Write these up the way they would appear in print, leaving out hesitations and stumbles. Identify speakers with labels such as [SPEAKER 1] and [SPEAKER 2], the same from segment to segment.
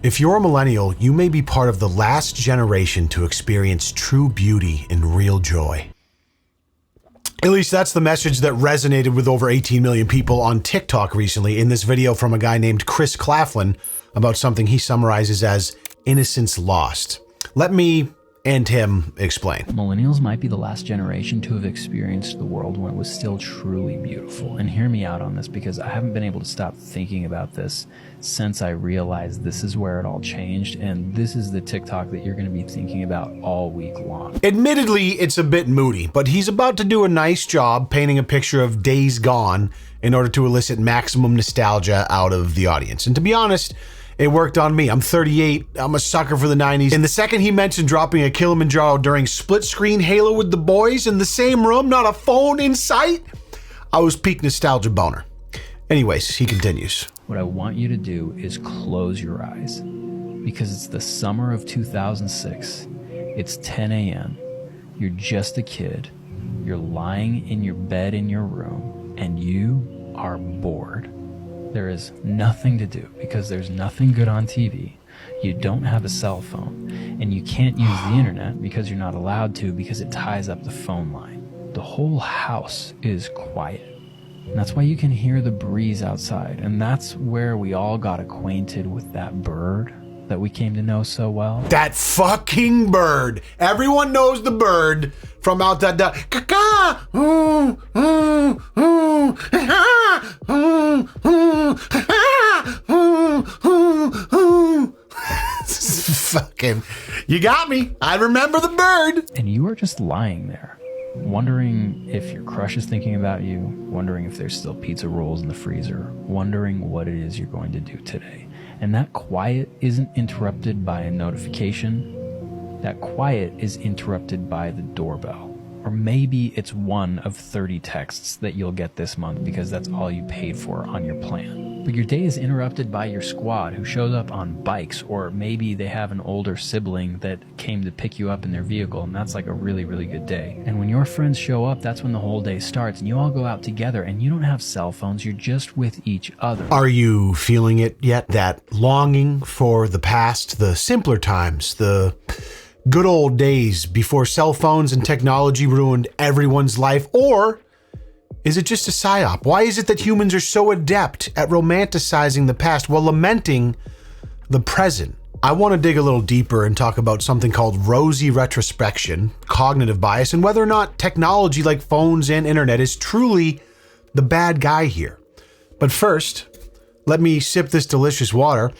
[SPEAKER 1] If you're a millennial, you may be part of the last generation to experience true beauty and real joy. At least that's the message that resonated with over 18 million people on TikTok recently in this video from a guy named Chris Claflin about something he summarizes as innocence lost. Let me and him explain.
[SPEAKER 2] Millennials might be the last generation to have experienced the world when it was still truly beautiful. And hear me out on this, because I haven't been able to stop thinking about this since I realized this is where it all changed. And this is the TikTok that you're going to be thinking about all week long.
[SPEAKER 1] Admittedly, it's a bit moody, but he's about to do a nice job painting a picture of days gone in order to elicit maximum nostalgia out of the audience. And to be honest, it worked on me. I'm 38. I'm a sucker for the 90s. And the second he mentioned dropping a Kilimanjaro during split screen Halo with the boys in the same room, not a phone in sight, I was peak nostalgia boner. Anyways, he continues.
[SPEAKER 2] What I want you to do is close your eyes, because it's the summer of 2006. It's 10 a.m. You're just a kid. You're lying in your bed in your room, and you are bored. There is nothing to do because there's nothing good on TV. You don't have a cell phone, and you can't use the internet because you're not allowed to, because it ties up the phone line. The whole house is quiet. And that's why you can hear the breeze outside. And that's where we all got acquainted with that bird that we came to know so well.
[SPEAKER 1] That fucking bird. Everyone knows the bird from out that caca. Fucking, you got me. I remember the bird.
[SPEAKER 2] And you are just lying there, wondering if your crush is thinking about you, wondering if there's still pizza rolls in the freezer, wondering what it is you're going to do today. And that quiet isn't interrupted by a notification. That quiet is interrupted by the doorbell. Or maybe it's one of 30 texts that you'll get this month because that's all you paid for on your plan. But your day is interrupted by your squad who shows up on bikes, or maybe they have an older sibling that came to pick you up in their vehicle, and that's like a really, really good day. And when your friends show up, that's when the whole day starts, and you all go out together, and you don't have cell phones, you're just with each other.
[SPEAKER 1] Are you feeling it yet? That longing for the past, the simpler times, the good old days before cell phones and technology ruined everyone's life? Or is it just a psyop? Why is it that humans are so adept at romanticizing the past while lamenting the present? I want to dig a little deeper and talk about something called rosy retrospection, cognitive bias, and whether or not technology like phones and internet is truly the bad guy here. But first, let me sip this delicious water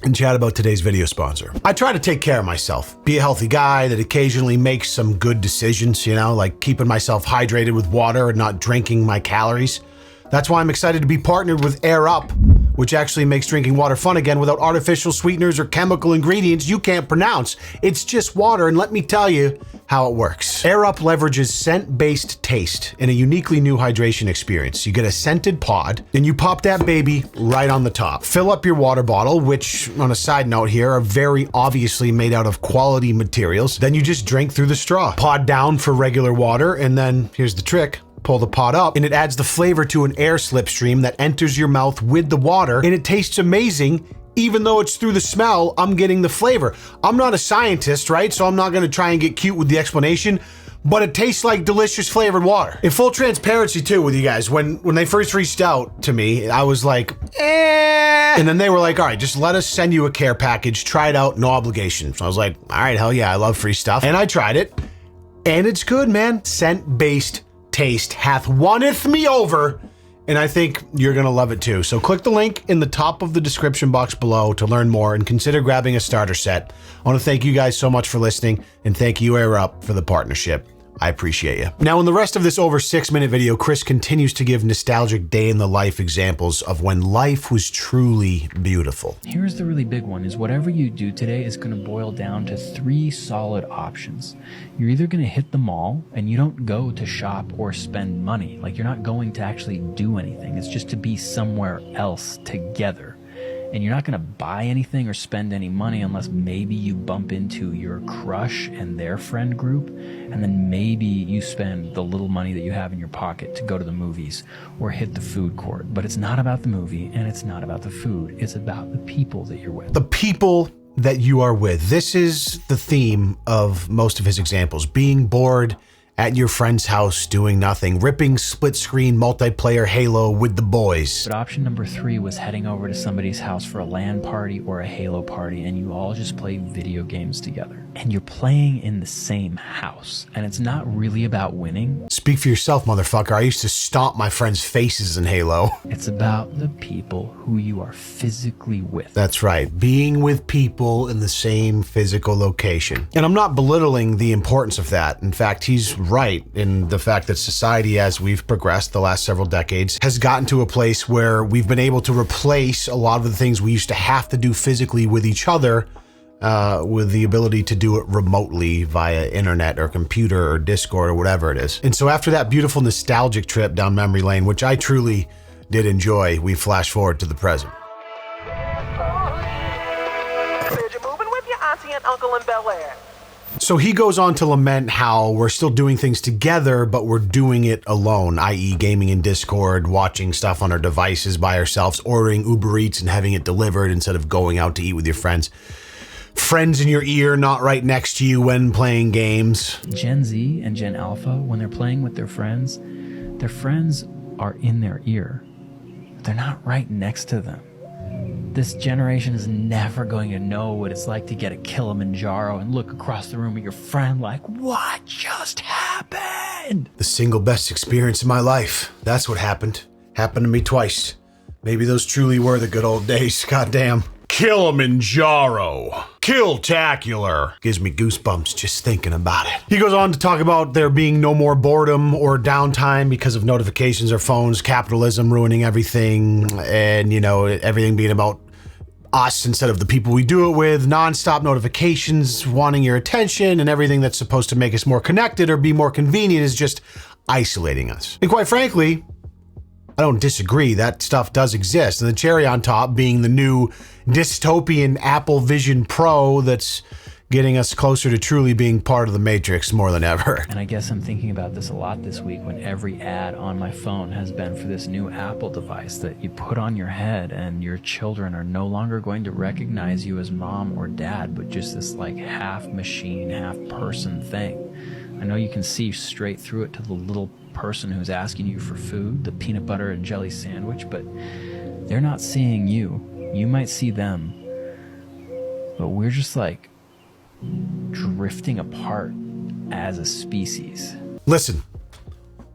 [SPEAKER 1] and chat about today's video sponsor. I try to take care of myself, be a healthy guy that occasionally makes some good decisions, like keeping myself hydrated with water and not drinking my calories. That's why I'm excited to be partnered with Air Up, which actually makes drinking water fun again without artificial sweeteners or chemical ingredients you can't pronounce. It's just water, and let me tell you how it works. Air Up leverages scent-based taste in a uniquely new hydration experience. You get a scented pod, and you pop that baby right on the top. Fill up your water bottle, which, on a side note here, are very obviously made out of quality materials. Then you just drink through the straw. Pod down for regular water, and then here's the trick. Pull the pod up, and it adds the flavor to an air slipstream that enters your mouth with the water, and it tastes amazing. Even though it's through the smell, I'm getting the flavor. I'm not a scientist, right? So I'm not going to try and get cute with the explanation, but it tastes like delicious flavored water. In full transparency too with you guys, when they first reached out to me, I was like, And then they were like, all right, just let us send you a care package, try it out, no obligation. So I was like, all right, hell yeah, I love free stuff. And I tried it, and it's good, man. Scent-based taste hath wonneth me over, and I think you're gonna love it too. So click the link in the top of the description box below to learn more and consider grabbing a starter set. I want to thank you guys so much for listening, and thank you Air Up for the partnership. I appreciate you. Now, in the rest of this over 6-minute video, Chris continues to give nostalgic day in the life examples of when life was truly beautiful.
[SPEAKER 2] Here's the really big one, is whatever you do today is going to boil down to 3 solid options. You're either going to hit the mall, and you don't go to shop or spend money. Like, you're not going to actually do anything. It's just to be somewhere else together. and you're not going to buy anything or spend any money unless maybe you bump into your crush and their friend group, and then maybe you spend the little money that you have in your pocket to go to the movies or hit the food court. But it's not about the movie and it's not about the food. It's about the people that you're with.
[SPEAKER 1] The people that you are with. This is the theme of most of his examples. Being bored at your friend's house doing nothing, ripping split-screen multiplayer Halo with the boys.
[SPEAKER 2] But option number 3 was heading over to somebody's house for a LAN party or a Halo party, and you all just play video games together. And you're playing in the same house, and it's not really about winning.
[SPEAKER 1] Speak for yourself, motherfucker. I used to stomp my friends' faces in Halo.
[SPEAKER 2] It's about the people who you are physically with.
[SPEAKER 1] That's right. Being with people in the same physical location. And I'm not belittling the importance of that. In fact, he's right in the fact that society, as we've progressed the last several decades, has gotten to a place where we've been able to replace a lot of the things we used to have to do physically with each other with the ability to do it remotely via internet or computer or Discord or whatever it is. And so after that beautiful nostalgic trip down memory lane, which I truly did enjoy, we flash forward to the present.
[SPEAKER 3] You're moving with your auntie and uncle in Bel Air.
[SPEAKER 1] So he goes on to lament how we're still doing things together, but we're doing it alone, i.e. gaming in Discord, watching stuff on our devices by ourselves, ordering Uber Eats and having it delivered instead of going out to eat with your friends. Friends in your ear, not right next to you when playing games.
[SPEAKER 2] Gen Z and Gen Alpha, when they're playing with their friends are in their ear. They're not right next to them. This generation is never going to know what it's like to get a Kilimanjaro and look across the room at your friend like, what just happened?
[SPEAKER 1] The single best experience of my life. That's what happened. Happened to me twice. Maybe those truly were the good old days. Goddamn. Kilimanjaro. Killtacular. Gives me goosebumps just thinking about it. He goes on to talk about there being no more boredom or downtime because of notifications or phones, capitalism ruining everything, and, you know, everything being about us instead of the people we do it with, nonstop notifications wanting your attention, and everything that's supposed to make us more connected or be more convenient is just isolating us. And quite frankly, I don't disagree. That stuff does exist. And the cherry on top being the new dystopian Apple Vision Pro that's getting us closer to truly being part of the Matrix more than ever.
[SPEAKER 2] And I guess I'm thinking about this a lot this week when every ad on my phone has been for this new Apple device that you put on your head, and your children are no longer going to recognize you as mom or dad, but just this like half machine, half person thing. I know you can see straight through it to the little person who's asking you for food, the peanut butter and jelly sandwich, but they're not seeing you. You might see them, but we're just like drifting apart as a species.
[SPEAKER 1] Listen,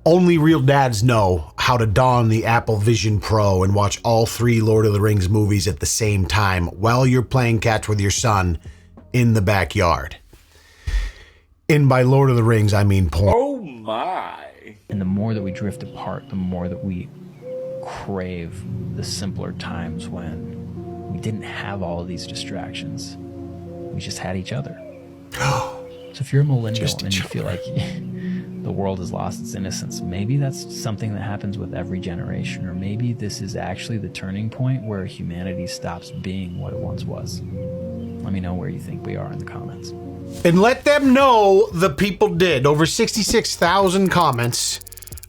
[SPEAKER 1] only real dads know how to don the Apple Vision Pro and watch all 3 Lord of the Rings movies at the same time while you're playing catch with your son in the backyard. And by Lord of the Rings, I mean porn.
[SPEAKER 4] Oh my.
[SPEAKER 2] And the more that we drift apart, the more that we crave the simpler times when we didn't have all of these distractions. We just had each other. So if you're a millennial and you feel like the world has lost its innocence, maybe that's something that happens with every generation, or maybe this is actually the turning point where humanity stops being what it once was. Let me know where you think we are in the comments.
[SPEAKER 1] And let them know the people did. Over 66,000 comments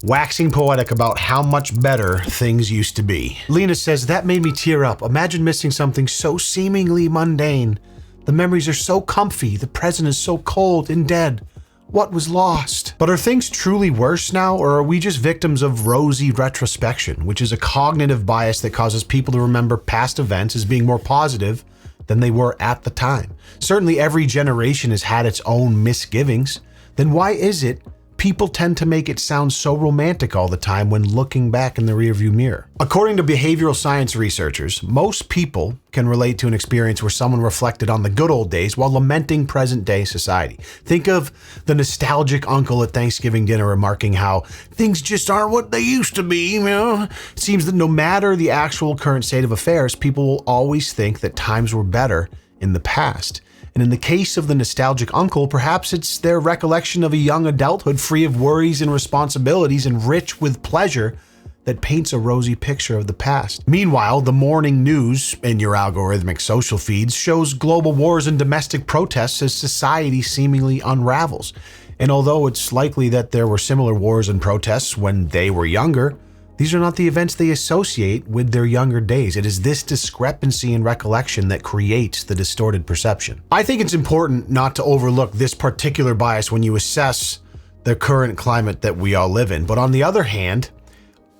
[SPEAKER 1] waxing poetic about how much better things used to be. Lena says, that made me tear up. Imagine missing something so seemingly mundane. The memories are so comfy. The present is so cold and dead. What was lost? But are things truly worse now, or are we just victims of rosy retrospection, which is a cognitive bias that causes people to remember past events as being more positive than they were at the time? Certainly every generation has had its own misgivings. Then why is it people tend to make it sound so romantic all the time when looking back in the rearview mirror? According to behavioral science researchers, most people can relate to an experience where someone reflected on the good old days while lamenting present-day society. Think of the nostalgic uncle at Thanksgiving dinner remarking how things just aren't what they used to be, you know? It seems that no matter the actual current state of affairs, people will always think that times were better in the past. And in the case of the nostalgic uncle, perhaps it's their recollection of a young adulthood free of worries and responsibilities and rich with pleasure that paints a rosy picture of the past. Meanwhile, the morning news in your algorithmic social feeds shows global wars and domestic protests as society seemingly unravels. And although it's likely that there were similar wars and protests when they were younger, these are not the events they associate with their younger days. It is this discrepancy in recollection that creates the distorted perception. I think it's important not to overlook this particular bias when you assess the current climate that we all live in. But on the other hand,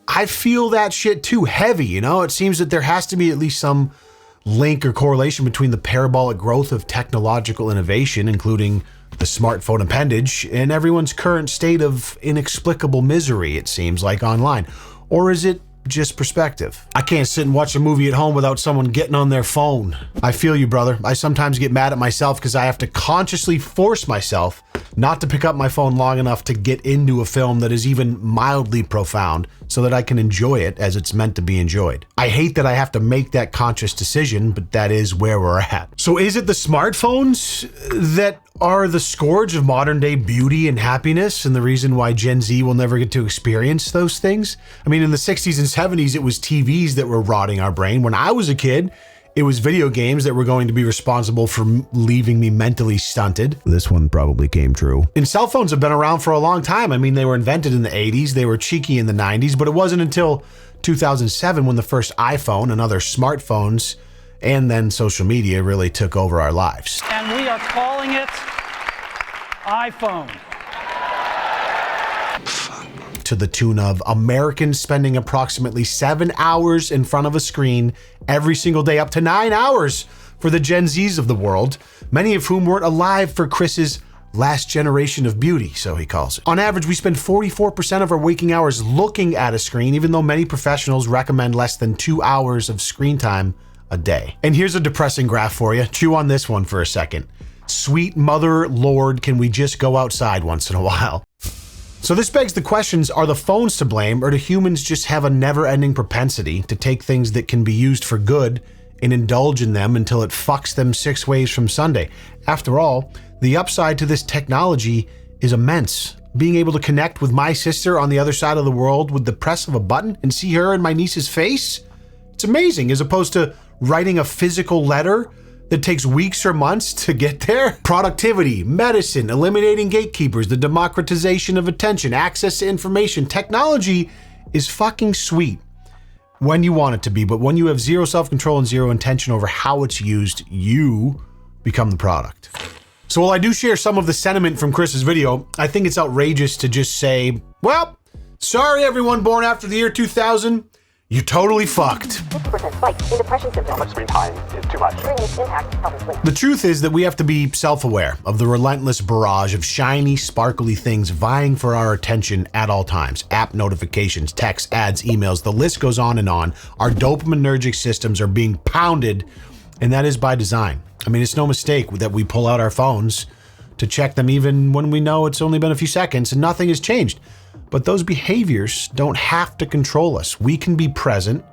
[SPEAKER 1] I feel that shit too heavy, you know? It seems that there has to be at least some link or correlation between the parabolic growth of technological innovation, including the smartphone appendage, and everyone's current state of inexplicable misery, it seems like, online. Or is it just perspective? I can't sit and watch a movie at home without someone getting on their phone. I feel you, brother. I sometimes get mad at myself because I have to consciously force myself not to pick up my phone long enough to get into a film that is even mildly profound so that I can enjoy it as it's meant to be enjoyed. I hate that I have to make that conscious decision, but that is where we're at. So is it the smartphones that are the scourge of modern day beauty and happiness and the reason why Gen Z will never get to experience those things? I mean, in the 60s and 70s, it was TVs that were rotting our brain. When I was a kid, it was video games that were going to be responsible for leaving me mentally stunted. This one probably came true. And cell phones have been around for a long time. I mean, they were invented in the 80s, they were cheeky in the 90s, but it wasn't until 2007 when the first iPhone and other smartphones and then social media really took over our lives.
[SPEAKER 4] And we are calling it iPhone.
[SPEAKER 1] To the tune of Americans spending approximately 7 hours in front of a screen every single day, up to 9 hours for the Gen Zs of the world, many of whom weren't alive for Chris's last generation of beauty, so he calls it. On average, we spend 44% of our waking hours looking at a screen, even though many professionals recommend less than 2 hours of screen time a day. And here's a depressing graph for you. Chew on this one for a second. Sweet mother lord, can we just go outside once in a while? So this begs the questions, are the phones to blame, or do humans just have a never-ending propensity to take things that can be used for good and indulge in them until it fucks them 6 ways from Sunday? After all, the upside to this technology is immense. Being able to connect with my sister on the other side of the world with the press of a button and see her and my niece's face, it's amazing, as opposed to writing a physical letter that takes weeks or months to get there. Productivity, medicine, eliminating gatekeepers, the democratization of attention, access to information. Technology is fucking sweet when you want it to be, but when you have zero self-control and zero intention over how it's used, you become the product. So while I do share some of the sentiment from Chris's video, I think it's outrageous to just say, well, sorry everyone born after the year 2000, you're totally fucked.
[SPEAKER 3] 50% spike in depression symptoms.
[SPEAKER 5] How much screen time is too much?
[SPEAKER 3] Screen use impacts health and sleep.
[SPEAKER 1] The truth is that we have to be self-aware of the relentless barrage of shiny, sparkly things vying for our attention at all times. App notifications, texts, ads, emails, the list goes on and on. Our dopaminergic systems are being pounded, and that is by design. I mean, it's no mistake that we pull out our phones to check them even when we know it's only been a few seconds and nothing has changed. But those behaviors don't have to control us. We can be present,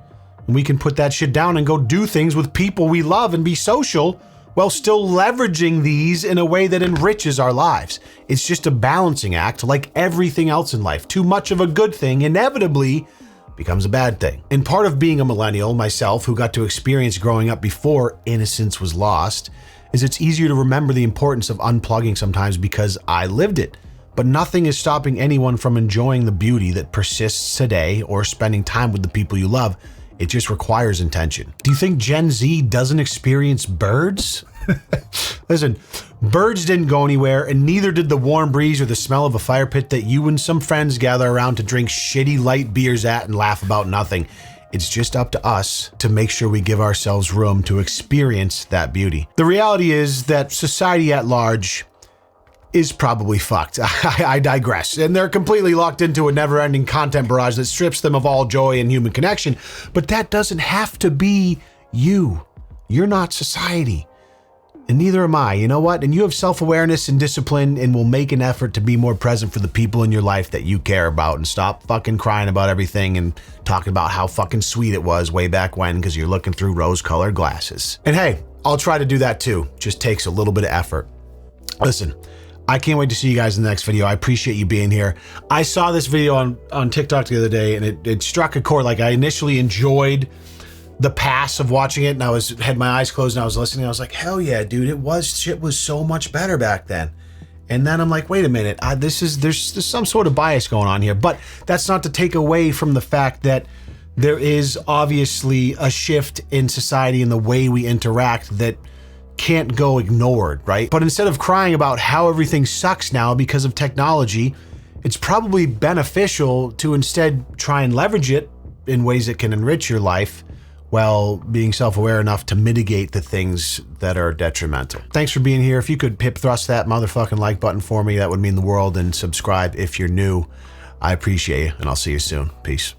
[SPEAKER 1] and we can put that shit down and go do things with people we love and be social while still leveraging these in a way that enriches our lives. It's just a balancing act like everything else in life. Too much of a good thing inevitably becomes a bad thing. And part of being a millennial myself, who got to experience growing up before innocence was lost, is it's easier to remember the importance of unplugging sometimes because I lived it. But nothing is stopping anyone from enjoying the beauty that persists today or spending time with the people you love. It just requires intention. Do you think Gen Z doesn't experience birds? Listen, birds didn't go anywhere, and neither did the warm breeze or the smell of a fire pit that you and some friends gather around to drink shitty light beers at and laugh about nothing. It's just up to us to make sure we give ourselves room to experience that beauty. The reality is that society at large is probably fucked. I digress. And they're completely locked into a never-ending content barrage that strips them of all joy and human connection. But that doesn't have to be you. You're not society. And neither am I. You know what? And you have self-awareness and discipline and will make an effort to be more present for the people in your life that you care about and stop fucking crying about everything and talking about how fucking sweet it was way back when because you're looking through rose-colored glasses. And hey, I'll try to do that too. Just takes a little bit of effort. Listen, I can't wait to see you guys in the next video. I appreciate you being here. I saw this video on TikTok the other day, and it struck a chord. Like, I initially enjoyed the pass of watching it, and had my eyes closed and I was listening. I was like, hell yeah, dude, shit was so much better back then. And then I'm like, wait a minute, there's some sort of bias going on here. But that's not to take away from the fact that there is obviously a shift in society and the way we interact that can't go ignored, right? But instead of crying about how everything sucks now because of technology, it's probably beneficial to instead try and leverage it in ways that can enrich your life while being self-aware enough to mitigate the things that are detrimental. Thanks for being here. If you could hip thrust that motherfucking like button for me, that would mean the world, and subscribe if you're new. I appreciate you, and I'll see you soon. Peace.